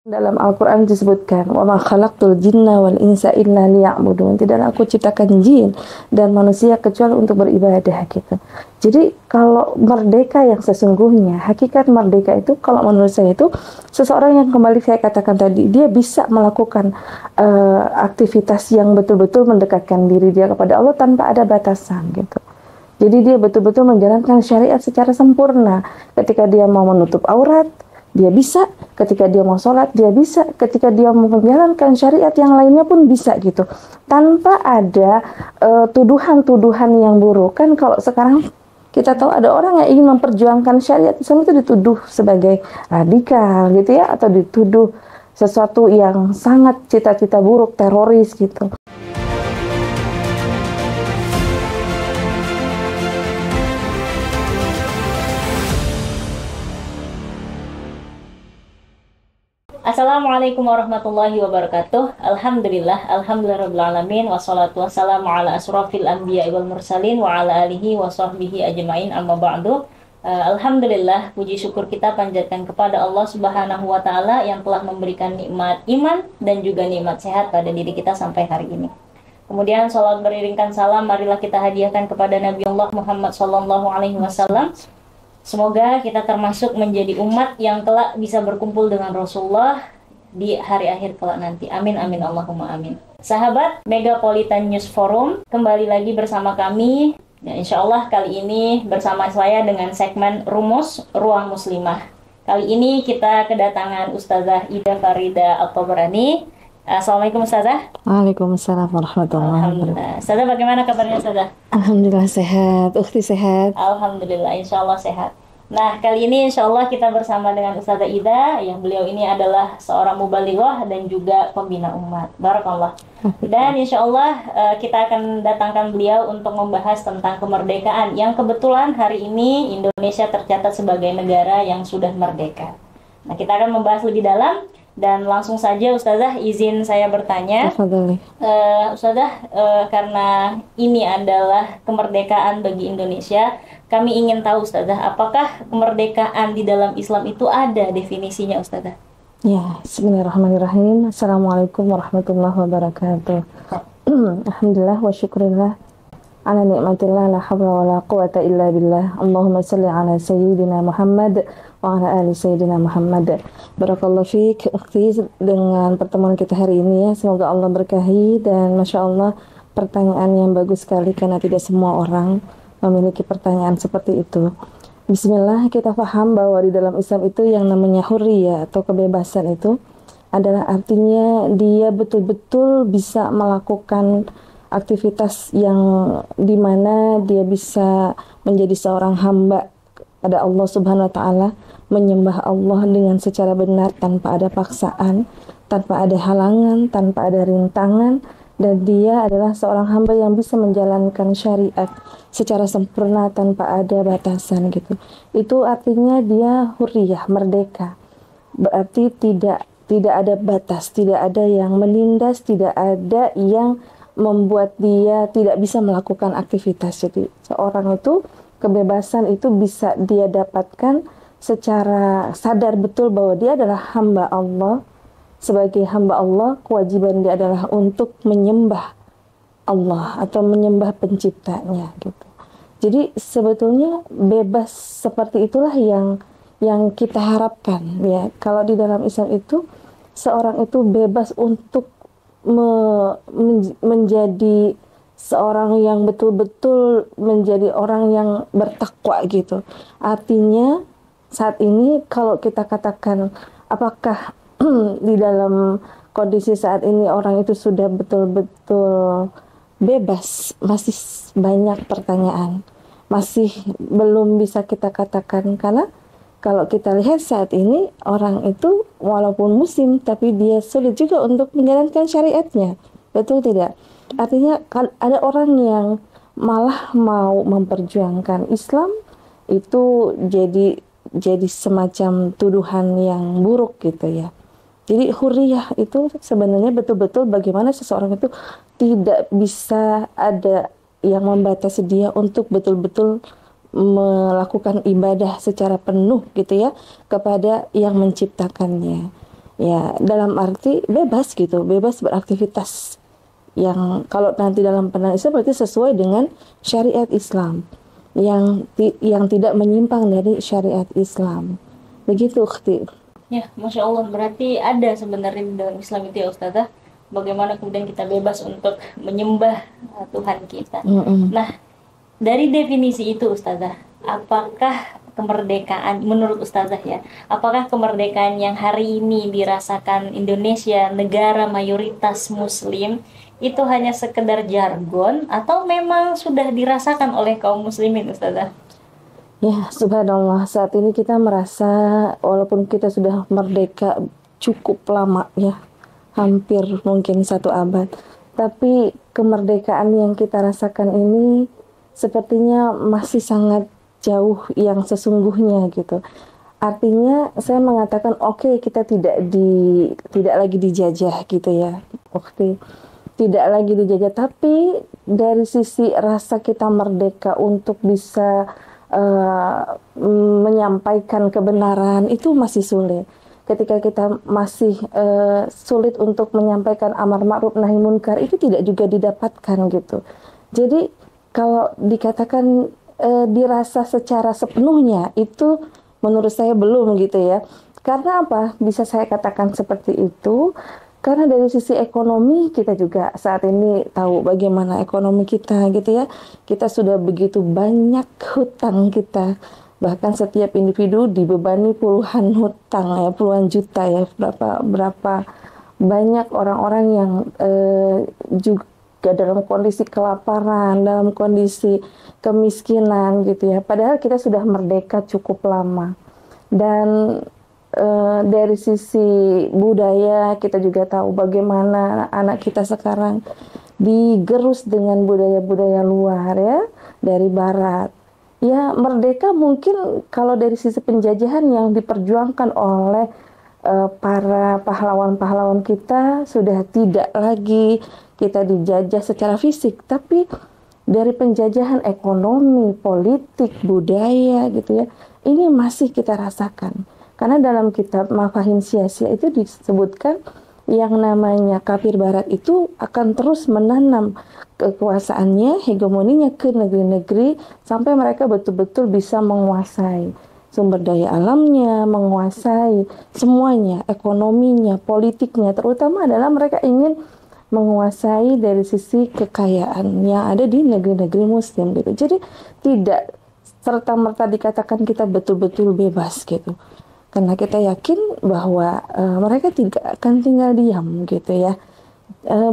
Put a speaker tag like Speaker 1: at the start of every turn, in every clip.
Speaker 1: Dalam Al-Quran disebutkan, "Wa ma khalaqtul jinna wal insa illa liya'budun." Tidaklah aku ciptakan jin dan manusia kecuali untuk beribadah gitu. Jadi kalau merdeka yang sesungguhnya, hakikat merdeka itu kalau menurut saya itu seseorang yang kembali saya katakan tadi, dia bisa melakukan aktivitas yang betul-betul mendekatkan diri dia kepada Allah tanpa ada batasan gitu. Jadi dia betul-betul menjalankan syariat secara sempurna. Ketika dia mau menutup aurat, dia bisa. Ketika dia mau sholat, dia bisa. Ketika dia mau menjalankan syariat yang lainnya pun bisa gitu. Tanpa ada tuduhan-tuduhan yang buruk. Kan kalau sekarang kita tahu ada orang yang ingin memperjuangkan syariat Islam itu dituduh sebagai radikal gitu ya. Atau dituduh sesuatu yang sangat cita-cita buruk, teroris gitu.
Speaker 2: Assalamualaikum warahmatullahi wabarakatuh. Alhamdulillahirabbil alamin wassalatu wassalamu ala asrofil anbiya'i wal mursalin wa ala alihi wa sahbihi ajmain amma ba'du. Alhamdulillah, puji syukur kita panjatkan kepada Allah Subhanahu wa taala yang telah memberikan nikmat iman dan juga nikmat sehat pada diri kita sampai hari ini. Kemudian salat beriringkan salam marilah kita hadiahkan kepada Nabi Allah Muhammad sallallahu alaihi wasallam. Semoga kita termasuk menjadi umat yang kelak bisa berkumpul dengan Rasulullah di hari akhir kelak nanti. Amin amin Allahumma amin. Sahabat Megapolitan News Forum, kembali lagi bersama kami. Ya, insya Allah kali ini bersama saya dengan segmen Rumus Ruang Muslimah. Kali ini kita kedatangan Ustazah Ida Farida At-Tabrani. Assalamualaikum Ustazah.
Speaker 1: Waalaikumsalam warahmatullahi wabarakatuh.
Speaker 2: Alhamdulillah. Ustazah bagaimana kabarnya Ustazah?
Speaker 1: Alhamdulillah sehat, Ukhti sehat.
Speaker 2: Alhamdulillah, insya Allah sehat. Nah, kali ini insya Allah kita bersama dengan Ustazah Ida, yang beliau ini adalah seorang mubalighah dan juga pembina umat. Barakallah. Dan insya Allah kita akan datangkan beliau untuk membahas tentang kemerdekaan, yang kebetulan hari ini Indonesia tercatat sebagai negara yang sudah merdeka. Nah, kita akan membahas lebih dalam. Dan langsung saja Ustazah izin saya bertanya. Ustazah, karena ini adalah kemerdekaan bagi Indonesia, kami ingin tahu Ustazah, apakah kemerdekaan di dalam Islam itu ada definisinya Ustazah?
Speaker 1: Ya, bismillahirrahmanirrahim. Assalamualaikum warahmatullahi wabarakatuh. Alhamdulillah wa syukurillah ala nikmatillah la hawla wa la quwata illa billah. Allahumma salli ala sayyidina Muhammad wa ala ali sayyidina Muhammad. Barakallahu fiik ukhti, dengan pertemuan kita hari ini ya, semoga Allah berkahi. Dan Masya Allah pertanyaan yang bagus sekali, karena tidak semua orang memiliki pertanyaan seperti itu. Bismillah, kita paham bahwa di dalam Islam itu yang namanya hurriyah atau kebebasan itu adalah artinya dia betul-betul bisa melakukan aktivitas yang dimana dia bisa menjadi seorang hamba pada Allah Subhanahu wa taala, menyembah Allah dengan secara benar tanpa ada paksaan, tanpa ada halangan, tanpa ada rintangan, dan dia adalah seorang hamba yang bisa menjalankan syariat secara sempurna tanpa ada batasan gitu. Itu artinya dia hurriyah, merdeka. Berarti tidak ada batas, tidak ada yang menindas, tidak ada yang membuat dia tidak bisa melakukan aktivitas. Jadi seorang itu kebebasan itu bisa dia dapatkan secara sadar betul bahwa dia adalah hamba Allah. Sebagai hamba Allah, kewajiban dia adalah untuk menyembah Allah atau menyembah penciptanya gitu. Jadi sebetulnya bebas seperti itulah yang kita harapkan ya. Kalau di dalam Islam itu seorang itu bebas untuk menjadi seorang yang betul-betul menjadi orang yang bertakwa gitu. Artinya saat ini kalau kita katakan apakah di dalam kondisi saat ini orang itu sudah betul-betul bebas, masih banyak pertanyaan, masih belum bisa kita katakan. Karena kalau kita lihat saat ini orang itu walaupun muslim tapi dia sulit juga untuk menjalankan syariatnya, betul tidak? Artinya ada orang yang malah mau memperjuangkan Islam itu jadi semacam tuduhan yang buruk gitu ya. Jadi hurriyah itu sebenarnya betul-betul bagaimana seseorang itu tidak bisa ada yang membatasi dia untuk betul-betul melakukan ibadah secara penuh gitu ya kepada yang menciptakannya. Ya, dalam arti bebas gitu, bebas beraktivitas. Yang kalau nanti dalam pandangan Islam berarti sesuai dengan syariat Islam. Yang tidak menyimpang dari syariat Islam. Begitu, Ukhti.
Speaker 2: Ya, Masya Allah, berarti ada sebenarnya di dalam Islam itu ya Ustazah, bagaimana kemudian kita bebas untuk menyembah Tuhan kita. Nah, dari definisi itu Ustazah, apakah kemerdekaan, menurut Ustazah ya, apakah kemerdekaan yang hari ini dirasakan Indonesia, negara mayoritas Muslim, itu hanya sekedar jargon atau memang sudah dirasakan oleh kaum muslimin Ustazah?
Speaker 1: Ya, subhanallah, saat ini kita merasa walaupun kita sudah merdeka cukup lama ya, hampir mungkin 1 abad, tapi kemerdekaan yang kita rasakan ini sepertinya masih sangat jauh yang sesungguhnya gitu. Artinya saya mengatakan oke, kita tidak lagi dijajah gitu ya. Waktu tidak lagi dijajah, tapi dari sisi rasa kita merdeka untuk bisa menyampaikan kebenaran itu masih sulit. Ketika kita masih sulit untuk menyampaikan amar ma'ruf nahi munkar, itu tidak juga didapatkan gitu. Jadi kalau dikatakan dirasa secara sepenuhnya, itu menurut saya belum gitu ya. Karena apa? Bisa saya katakan seperti itu? Karena dari sisi ekonomi kita juga saat ini tahu bagaimana ekonomi kita gitu ya. Kita sudah begitu banyak hutang kita. Bahkan setiap individu dibebani puluhan hutang ya, puluhan juta ya. Berapa banyak orang-orang yang juga dalam kondisi kelaparan, dalam kondisi kemiskinan gitu ya. Padahal kita sudah merdeka cukup lama. Dan dari sisi budaya kita juga tahu bagaimana anak kita sekarang digerus dengan budaya-budaya luar ya, dari barat. Ya, merdeka mungkin kalau dari sisi penjajahan yang diperjuangkan oleh para pahlawan-pahlawan kita sudah tidak lagi kita dijajah secara fisik, tapi dari penjajahan ekonomi, politik, budaya gitu ya, ini masih kita rasakan. Karena dalam kitab Mafahim Sia-Sia itu disebutkan yang namanya kafir barat itu akan terus menanam kekuasaannya, hegemoninya ke negeri-negeri sampai mereka betul-betul bisa menguasai sumber daya alamnya, menguasai semuanya, ekonominya, politiknya, terutama adalah mereka ingin menguasai dari sisi kekayaan yang ada di negeri-negeri muslim gitu. Jadi tidak serta-merta dikatakan kita betul-betul bebas gitu. Karena kita yakin bahwa mereka tidak akan tinggal diam gitu ya.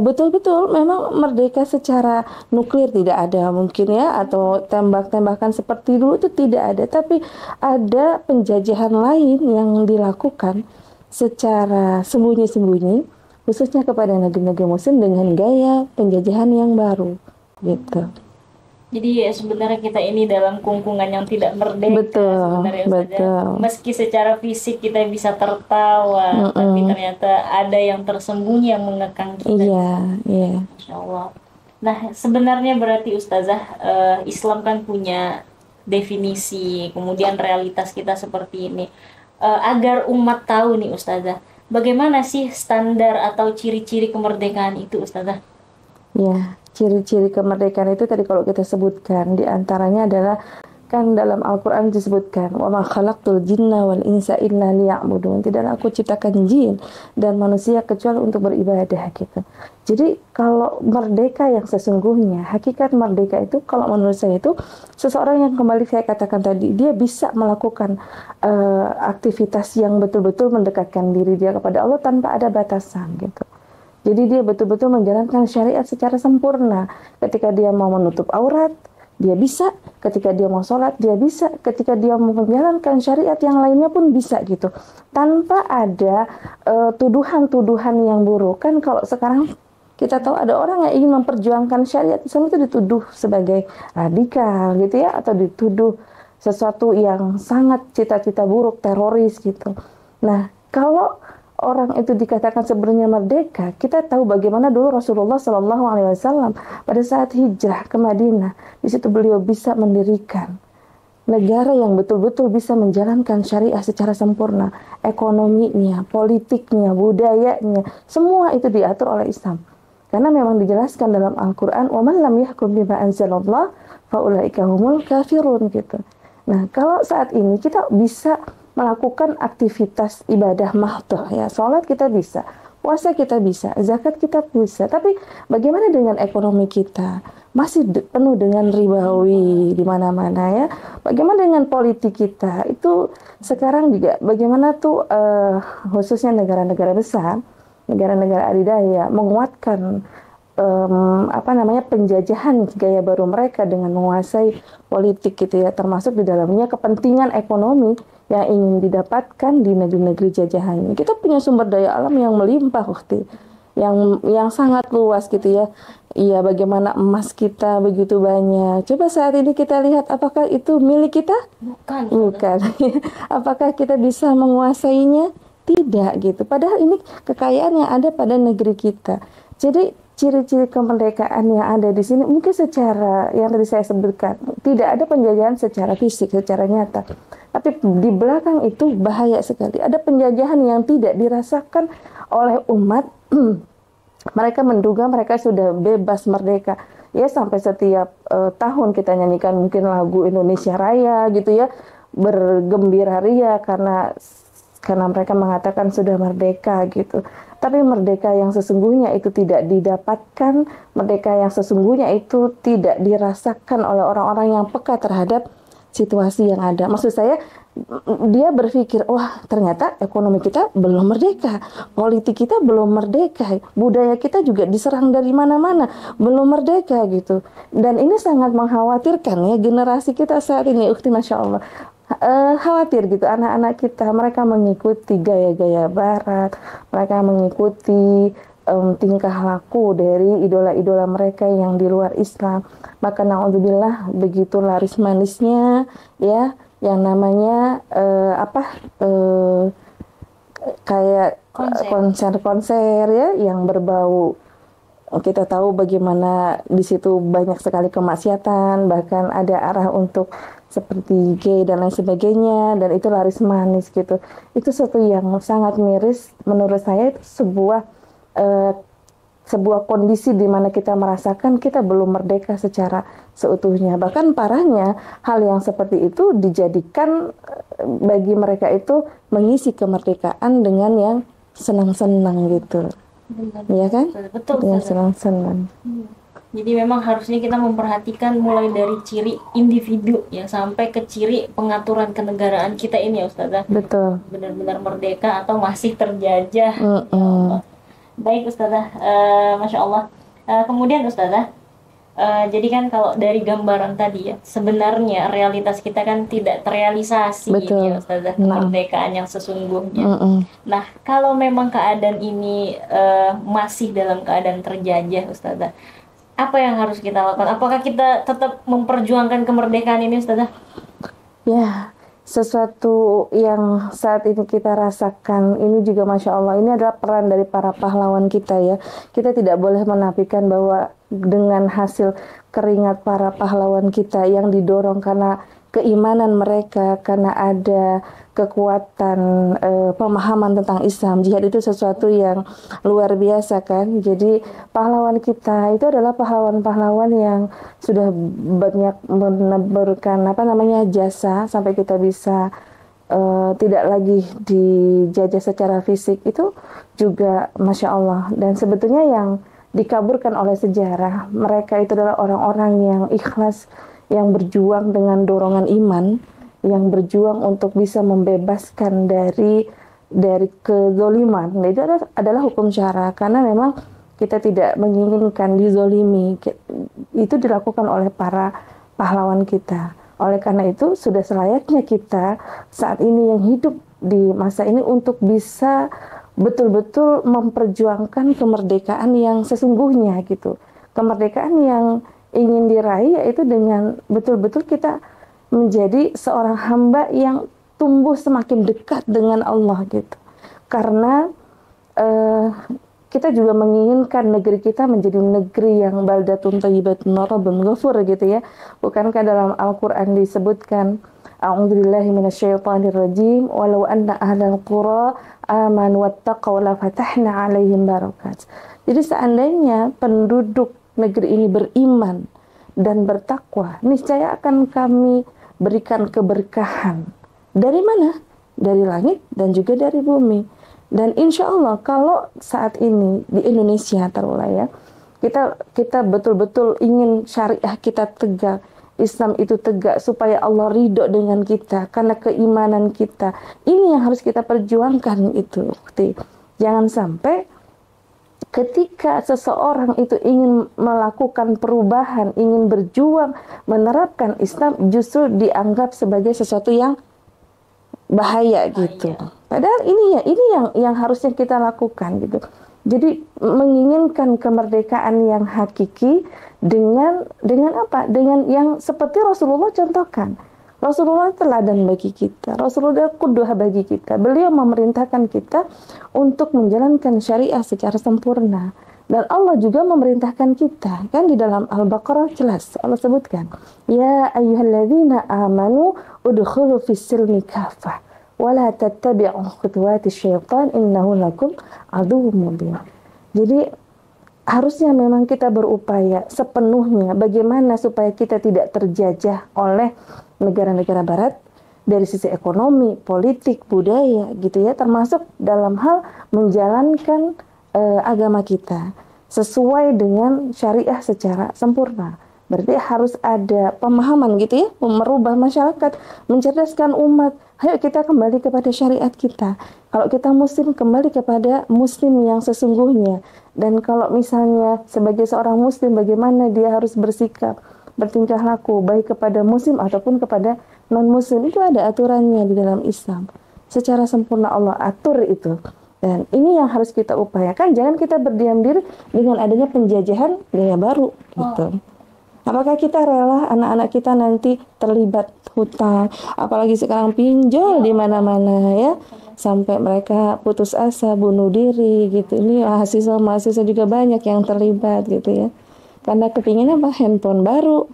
Speaker 1: Betul-betul memang merdeka secara nuklir tidak ada mungkin ya, atau tembak-tembakan seperti dulu itu tidak ada, tapi ada penjajahan lain yang dilakukan secara sembunyi-sembunyi khususnya kepada negeri-negeri muslim dengan gaya penjajahan yang baru gitu.
Speaker 2: Jadi ya sebenarnya kita ini dalam kungkungan yang tidak merdeka.
Speaker 1: Betul,
Speaker 2: sebenarnya
Speaker 1: betul.
Speaker 2: Meski secara fisik kita bisa tertawa, tapi ternyata ada yang tersembunyi yang mengekang kita.
Speaker 1: Iya, iya.
Speaker 2: Masya Allah. Nah, sebenarnya berarti Ustazah, Islam kan punya definisi, kemudian realitas kita seperti ini. Agar umat tahu nih Ustazah, bagaimana sih standar atau ciri-ciri kemerdekaan itu Ustazah?
Speaker 1: Ya, ciri-ciri kemerdekaan itu tadi kalau kita sebutkan diantaranya adalah kan dalam Al-Quran disebutkan wa ma khalaqtul jinna wal insa illa liya'budun, tidak aku ciptakan jin dan manusia kecuali untuk beribadah gitu. Jadi kalau merdeka yang sesungguhnya, hakikat merdeka itu kalau menurut saya itu seseorang yang kembali saya katakan tadi, dia bisa melakukan aktivitas yang betul-betul mendekatkan diri dia kepada Allah tanpa ada batasan gitu. Jadi dia betul-betul menjalankan syariat secara sempurna. Ketika dia mau menutup aurat, dia bisa. Ketika dia mau sholat, dia bisa. Ketika dia mau menjalankan syariat yang lainnya pun bisa gitu. Tanpa ada tuduhan-tuduhan yang buruk. Kan kalau sekarang kita tahu ada orang yang ingin memperjuangkan syariat Islam itu dituduh sebagai radikal gitu ya. Atau dituduh sesuatu yang sangat cita-cita buruk, teroris gitu. Nah, kalau orang itu dikatakan sebenarnya merdeka, kita tahu bagaimana dulu Rasulullah SAW pada saat hijrah ke Madinah, di situ beliau bisa mendirikan negara yang betul-betul bisa menjalankan syariah secara sempurna, ekonominya, politiknya, budayanya, semua itu diatur oleh Islam. Karena memang dijelaskan dalam Al-Quran, وَمَنْ لَمْ يَحْكُمْ بِمَا أَنزَلَ اللَّهُ فَأُولَٰئِكَ هُمُ الْكَافِرُونَ gitu. Nah, kalau saat ini kita bisa melakukan aktivitas ibadah mahdhah ya, sholat kita bisa, puasa kita bisa, zakat kita bisa, tapi bagaimana dengan ekonomi kita? Masih penuh dengan ribawi di mana-mana ya. Bagaimana dengan politik kita? Itu sekarang juga bagaimana tuh khususnya negara-negara besar, negara-negara adidaya menguatkan penjajahan gaya baru mereka dengan menguasai politik gitu ya, termasuk di dalamnya kepentingan ekonomi yang ingin didapatkan di negeri-negeri jajahannya. Kita punya sumber daya alam yang melimpah waktu yang sangat luas gitu ya. Iya, bagaimana emas kita begitu banyak. Coba saat ini kita lihat, apakah itu milik kita? Bukan. Apakah kita bisa menguasainya? Tidak gitu. Padahal ini kekayaan yang ada pada negeri kita. Jadi ciri-ciri kemerdekaan yang ada di sini mungkin secara yang tadi saya sebutkan tidak ada penjajahan secara fisik, secara nyata. Tapi di belakang itu bahaya sekali. Ada penjajahan yang tidak dirasakan oleh umat. Mereka menduga mereka sudah bebas merdeka. Ya, sampai setiap tahun kita nyanyikan mungkin lagu Indonesia Raya gitu ya, bergembira ria karena mereka mengatakan sudah merdeka gitu. Tapi merdeka yang sesungguhnya itu tidak didapatkan, merdeka yang sesungguhnya itu tidak dirasakan oleh orang-orang yang peka terhadap situasi yang ada. Maksud saya, dia berpikir, wah ternyata ekonomi kita belum merdeka, politik kita belum merdeka, budaya kita juga diserang dari mana-mana, belum merdeka gitu. Dan ini sangat mengkhawatirkan ya generasi kita saat ini, ukhti, Masya Allah. Khawatir gitu anak-anak kita, mereka mengikuti gaya-gaya barat, mereka mengikuti tingkah laku dari idola-idola mereka yang di luar Islam. Maka na'udzubillah, begitu laris manisnya ya yang namanya kayak konser-konser ya yang berbau, kita tahu bagaimana di situ banyak sekali kemaksiatan, bahkan ada arah untuk seperti gay dan lain sebagainya, dan itu laris manis gitu. Itu sesuatu yang sangat miris menurut saya. Itu sebuah kondisi di mana kita merasakan kita belum merdeka secara seutuhnya. Bahkan parahnya hal yang seperti itu dijadikan bagi mereka itu mengisi kemerdekaan dengan yang senang-senang gitu. Iya kan?
Speaker 2: Betul.
Speaker 1: Yang senang-senang.
Speaker 2: Jadi memang harusnya kita memperhatikan mulai dari ciri individu ya sampai ke ciri pengaturan kenegaraan kita ini ya Ustazah.
Speaker 1: Betul.
Speaker 2: Benar-benar merdeka atau masih terjajah. Baik Ustazah, Masya Allah. Kemudian Ustazah, jadi kan kalau dari gambaran tadi ya, sebenarnya realitas kita kan tidak terrealisasi.
Speaker 1: Betul.
Speaker 2: Ya Ustazah, kemerdekaan yang sesungguhnya. Nah, kalau memang keadaan ini masih dalam keadaan terjajah Ustazah, apa yang harus kita lakukan? Apakah kita tetap memperjuangkan kemerdekaan ini Ustazah?
Speaker 1: Ya, sesuatu yang saat ini kita rasakan ini juga Masya Allah, ini adalah peran dari para pahlawan kita ya. Kita tidak boleh menafikan bahwa dengan hasil keringat para pahlawan kita yang didorong karena keimanan mereka, karena ada kekuatan pemahaman tentang Islam. Jihad itu sesuatu yang luar biasa kan. Jadi pahlawan kita itu adalah pahlawan-pahlawan yang sudah banyak menebarkan jasa sampai kita bisa tidak lagi dijajah secara fisik. Itu juga Masya Allah. Dan sebetulnya yang dikaburkan oleh sejarah, mereka itu adalah orang-orang yang ikhlas, yang berjuang dengan dorongan iman, yang berjuang untuk bisa membebaskan dari kezoliman. Nah, itu adalah hukum syara, karena memang kita tidak menginginkan dizolimi. Itu dilakukan oleh para pahlawan kita. Oleh karena itu sudah selayaknya kita saat ini yang hidup di masa ini untuk bisa betul-betul memperjuangkan kemerdekaan yang sesungguhnya gitu. Kemerdekaan yang ingin diraih yaitu dengan betul-betul kita menjadi seorang hamba yang tumbuh semakin dekat dengan Allah gitu. Karena kita juga menginginkan negeri kita menjadi negeri yang baldatun thayyibatun rabbun ghafur gitu ya. Bukankah dalam Al-Qur'an disebutkan A'udzubillahi minasyaitonirrajim. Walau anna ahlal qura amanu wattaqaw la fatahna 'alaihim barakat. Jadi seandainya penduduk negeri ini beriman dan bertakwa, niscaya akan kami berikan keberkahan. Dari mana? Dari langit dan juga dari bumi. Dan insya Allah kalau saat ini di Indonesia taruhlah ya, kita betul-betul ingin syariah kita tegak, Islam itu tegak, supaya Allah ridho dengan kita karena keimanan kita. Ini yang harus kita perjuangkan itu. Jangan sampai ketika seseorang itu ingin melakukan perubahan, ingin berjuang menerapkan Islam, justru dianggap sebagai sesuatu yang bahaya gitu. Padahal ini yang harusnya kita lakukan gitu. Jadi menginginkan kemerdekaan yang hakiki dengan apa? Dengan yang seperti Rasulullah contohkan. Rasulullah teladan bagi kita. Rasulullah qudwah bagi kita. Beliau memerintahkan kita untuk menjalankan syariah secara sempurna. Dan Allah juga memerintahkan kita. Kan di dalam Al-Baqarah jelas Allah sebutkan, ya ayyuhalladzina amanu udkhulu fis-silmi kafah wala tattabi'u khutuwatis syaitan innahu lakum aduwwum mubin. Jadi harusnya memang kita berupaya sepenuhnya bagaimana supaya kita tidak terjajah oleh negara-negara barat dari sisi ekonomi, politik, budaya gitu ya, termasuk dalam hal menjalankan agama kita sesuai dengan syariah secara sempurna. Berarti harus ada pemahaman gitu ya, merubah masyarakat, mencerdaskan umat. Ayo kita kembali kepada syariat kita. Kalau kita muslim, kembali kepada muslim yang sesungguhnya. Dan kalau misalnya sebagai seorang muslim, bagaimana dia harus bersikap, bertingkah laku, baik kepada muslim ataupun kepada non-muslim. Itu ada aturannya di dalam Islam. Secara sempurna Allah atur itu. Dan ini yang harus kita upayakan. Jangan kita berdiam diri dengan adanya penjajahan gaya baru gitu. Apakah kita rela anak-anak kita nanti terlibat hutang, apalagi sekarang pinjol di mana-mana ya, sampai mereka putus asa, bunuh diri gitu. Ini mahasiswa juga banyak yang terlibat gitu ya. Karena kepingin apa? Handphone baru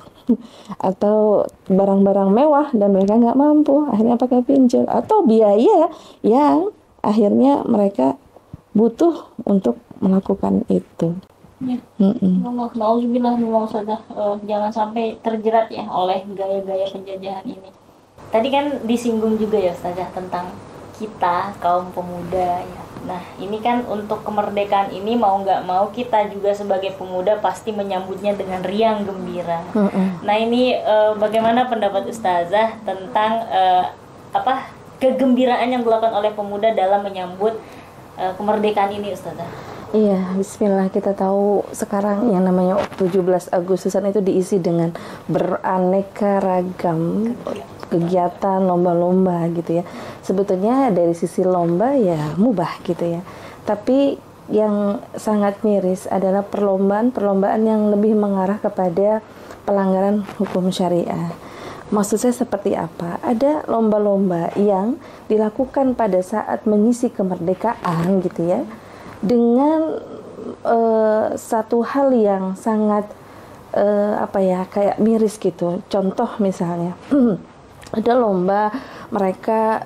Speaker 1: atau barang-barang mewah dan mereka nggak mampu, akhirnya pakai pinjol atau biaya yang akhirnya mereka butuh untuk melakukan itu.
Speaker 2: Ya. Nauzubillah jangan sampai terjerat ya oleh gaya-gaya penjajahan ini. Tadi kan disinggung juga ya Ustazah tentang kita kaum pemuda ya. Nah ini kan untuk kemerdekaan ini mau nggak mau kita juga sebagai pemuda pasti menyambutnya dengan riang gembira. Nah ini bagaimana pendapat Ustazah tentang kegembiraan yang dilakukan oleh pemuda dalam menyambut kemerdekaan ini Ustazah?
Speaker 1: Iya, bismillah. Kita tahu sekarang yang namanya 17 Agustusan itu diisi dengan beraneka ragam kegiatan, lomba-lomba gitu ya. Sebetulnya dari sisi lomba ya mubah gitu ya. Tapi yang sangat miris adalah perlombaan yang lebih mengarah kepada pelanggaran hukum syariah. Maksud saya seperti apa? Ada lomba-lomba yang dilakukan pada saat mengisi kemerdekaan gitu ya, dengan satu hal yang sangat kayak miris gitu. Contoh misalnya ada lomba mereka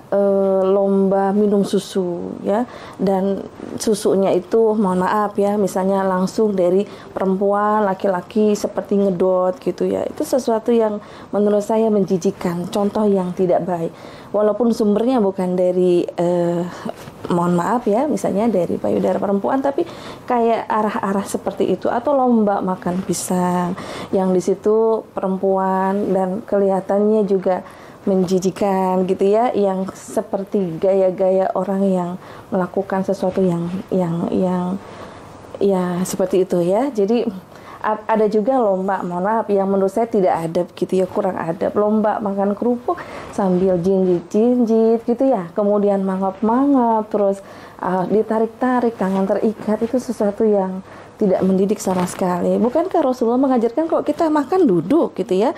Speaker 1: lomba minum susu ya, dan susunya itu mohon maaf ya, misalnya langsung dari perempuan, laki-laki seperti ngedot gitu ya. Itu sesuatu yang menurut saya menjijikan, contoh yang tidak baik. Walaupun sumbernya bukan dari mohon maaf ya, misalnya dari payudara perempuan, tapi kayak arah-arah seperti itu. Atau lomba makan pisang yang di situ perempuan dan kelihatannya juga menjijikan gitu ya, yang seperti gaya-gaya orang yang melakukan sesuatu yang ya seperti itu ya. Jadi ada juga lomba, mohon maaf, yang menurut saya tidak adab gitu ya, kurang adab. Lomba makan kerupuk sambil jinjit-jinjit gitu ya, kemudian mangap-mangap, terus ditarik-tarik, tangan terikat. Itu sesuatu yang tidak mendidik sama sekali. Bukankah Rasulullah mengajarkan kalau kita makan duduk gitu ya,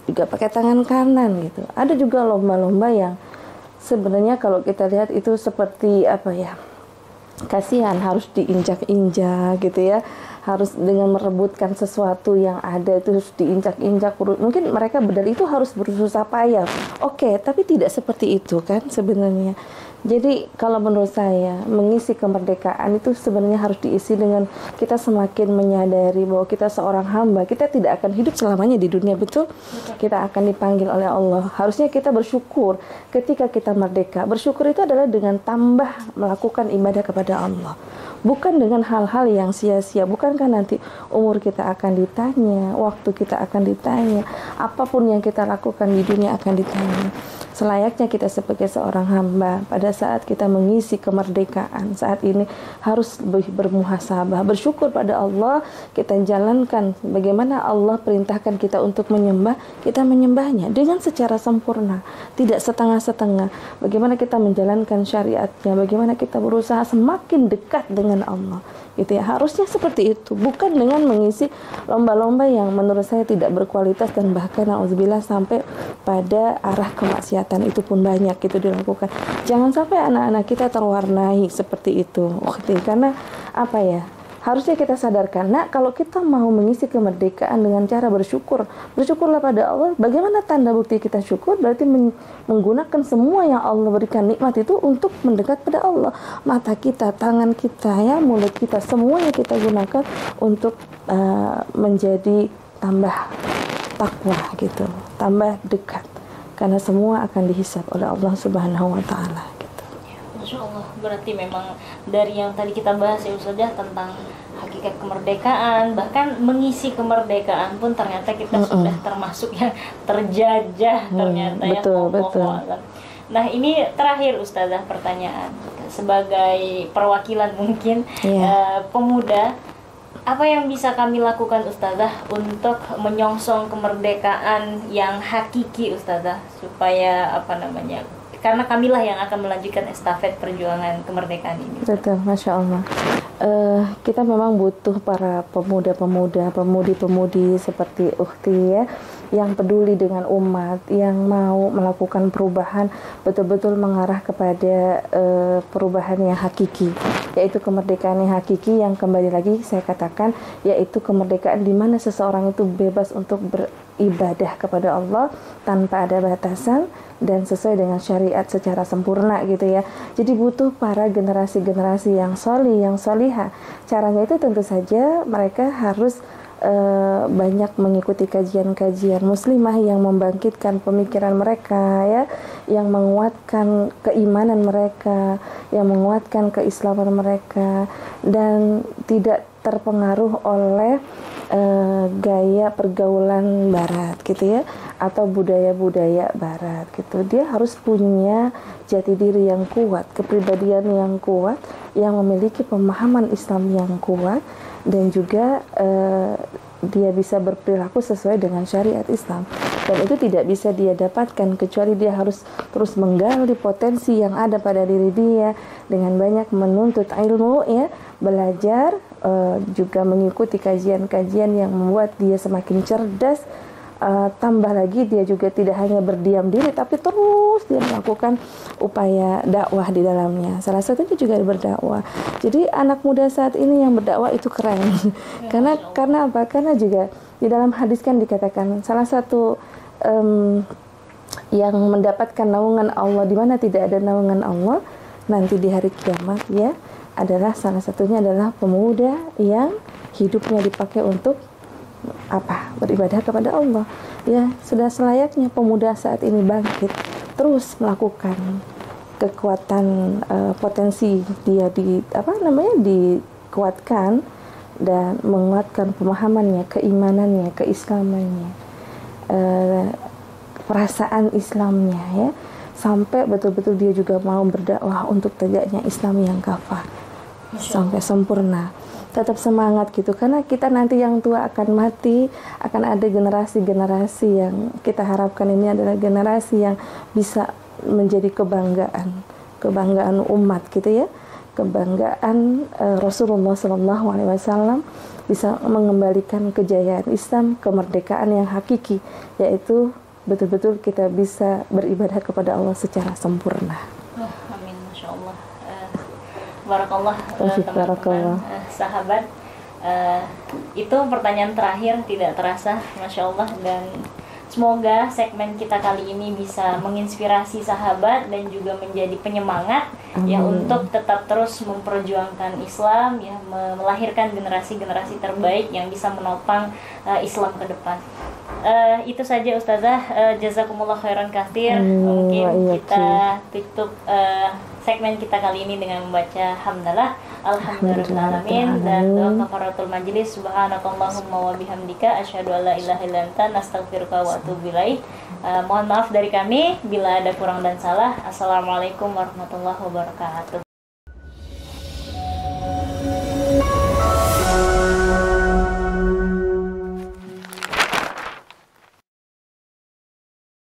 Speaker 1: juga pakai tangan kanan gitu. Ada juga lomba-lomba yang sebenarnya kalau kita lihat itu seperti apa ya, kasihan harus diinjak-injak gitu ya, harus dengan merebutkan sesuatu yang ada itu harus diinjak-injak. Mungkin mereka berdalih itu harus bersusah payah, oke, tapi tidak seperti itu kan sebenarnya. Jadi kalau menurut saya mengisi kemerdekaan itu sebenarnya harus diisi dengan kita semakin menyadari bahwa kita seorang hamba, kita tidak akan hidup selamanya di dunia, betul? Kita akan dipanggil oleh Allah. Harusnya kita bersyukur ketika kita merdeka. Bersyukur itu adalah dengan tambah melakukan ibadah kepada Allah, bukan dengan hal-hal yang sia-sia. Bukankah nanti umur kita akan ditanya, waktu kita akan ditanya, apapun yang kita lakukan di dunia akan ditanya. Selayaknya kita sebagai seorang hamba pada saat kita mengisi kemerdekaan saat ini harus bermuhasabah, bersyukur pada Allah. Kita jalankan bagaimana Allah perintahkan kita untuk menyembah, kita menyembahnya dengan secara sempurna, tidak setengah-setengah. Bagaimana kita menjalankan syariatnya, bagaimana kita berusaha semakin dekat dengan Allah, gitu ya. Harusnya seperti itu, bukan dengan mengisi lomba-lomba yang menurut saya tidak berkualitas dan bahkan auzubillah sampai pada arah kemaksiatan. Itu pun banyak itu dilakukan. Jangan sampai anak-anak kita terwarnai seperti itu. Karena apa ya? Harusnya kita sadarkan, nah kalau kita mau mengisi kemerdekaan dengan cara bersyukur, bersyukurlah pada Allah. Bagaimana tanda bukti kita syukur? Berarti menggunakan semua yang Allah berikan nikmat itu untuk mendekat pada Allah. Mata kita, tangan kita, ya, mulut kita, semuanya kita gunakan untuk menjadi tambah takwa gitu, tambah dekat. Karena semua akan dihisab oleh Allah Subhanahu wa Ta'ala gitu.
Speaker 2: Masya Allah, berarti memang dari yang tadi kita bahas ya Ustazah tentang hakikat kemerdekaan, bahkan mengisi kemerdekaan pun ternyata kita sudah termasuk yang terjajah ternyata ya.
Speaker 1: Betul.
Speaker 2: Nah ini terakhir Ustazah pertanyaan sebagai perwakilan mungkin pemuda, apa yang bisa kami lakukan Ustazah untuk menyongsong kemerdekaan yang hakiki Ustazah, supaya karena kamilah yang akan melanjutkan estafet perjuangan kemerdekaan ini.
Speaker 1: Betul, Masya Allah. Kita memang butuh para pemuda-pemuda, pemudi-pemudi seperti Ukhti ya, yang peduli dengan umat, yang mau melakukan perubahan, betul-betul mengarah kepada perubahan yang hakiki, yaitu kemerdekaan yang hakiki, yang kembali lagi saya katakan, yaitu kemerdekaan di mana seseorang itu bebas untuk beribadah kepada Allah tanpa ada batasan dan sesuai dengan syariat secara sempurna gitu ya. Jadi butuh para generasi-generasi yang solih, yang solihah. Caranya itu tentu saja mereka harus banyak mengikuti kajian-kajian muslimah yang membangkitkan pemikiran mereka ya, yang menguatkan keimanan mereka, yang menguatkan keislaman mereka, dan tidak terpengaruh oleh gaya pergaulan barat gitu ya, atau budaya-budaya barat gitu. Dia harus punya jati diri yang kuat, kepribadian yang kuat, yang memiliki pemahaman Islam yang kuat, dan juga dia bisa berperilaku sesuai dengan syariat Islam. Dan itu tidak bisa dia dapatkan kecuali dia harus terus menggali potensi yang ada pada diri dia dengan banyak menuntut ilmu ya, belajar, juga mengikuti kajian-kajian yang membuat dia semakin cerdas. Tambah lagi dia juga tidak hanya berdiam diri, tapi terus dia melakukan upaya dakwah di dalamnya. Salah satunya juga berdakwah. Jadi anak muda saat ini yang berdakwah itu keren. Karena apa? Karena juga di dalam hadis kan dikatakan salah satu yang mendapatkan naungan Allah di mana tidak ada naungan Allah nanti di hari kiamat ya, adalah salah satunya adalah pemuda yang hidupnya dipakai untuk beribadah kepada Allah ya. Sudah selayaknya pemuda saat ini bangkit terus melakukan kekuatan potensi dia dikuatkan dan menguatkan pemahamannya, keimanannya, keislamannya, perasaan Islamnya ya, sampai betul-betul dia juga mau berdakwah untuk tegaknya Islam yang kafah sampai sempurna. Tetap semangat gitu, karena kita nanti yang tua akan mati, akan ada generasi-generasi yang kita harapkan ini adalah generasi yang bisa menjadi kebanggaan umat gitu ya, kebanggaan Rasulullah SAW, bisa mengembalikan kejayaan Islam, kemerdekaan yang hakiki, yaitu betul-betul kita bisa beribadah kepada Allah secara sempurna.
Speaker 2: Amin, Masya Allah. barakallah
Speaker 1: Taufik,
Speaker 2: teman-teman
Speaker 1: barakallah.
Speaker 2: sahabat. Itu pertanyaan terakhir, tidak terasa, masya Allah. Dan semoga segmen kita kali ini bisa menginspirasi sahabat dan juga menjadi penyemangat ya untuk tetap terus memperjuangkan Islam, ya melahirkan generasi-generasi terbaik yang bisa menopang Islam ke depan. Itu saja Ustazah, jazakumullah khairan katsir. Mungkin kita tutup segmen kita kali ini dengan membaca hamdalah alhamdulillahirrahmanirrahim dan doa kafaratul majlis. Subhanakallahumma wa bihamdika asyhadu an la ilaha illa anta nastaghfiruka wa atubu ilaik. Mohon maaf dari kami bila ada kurang dan salah. Assalamualaikum warahmatullahi wabarakatuh.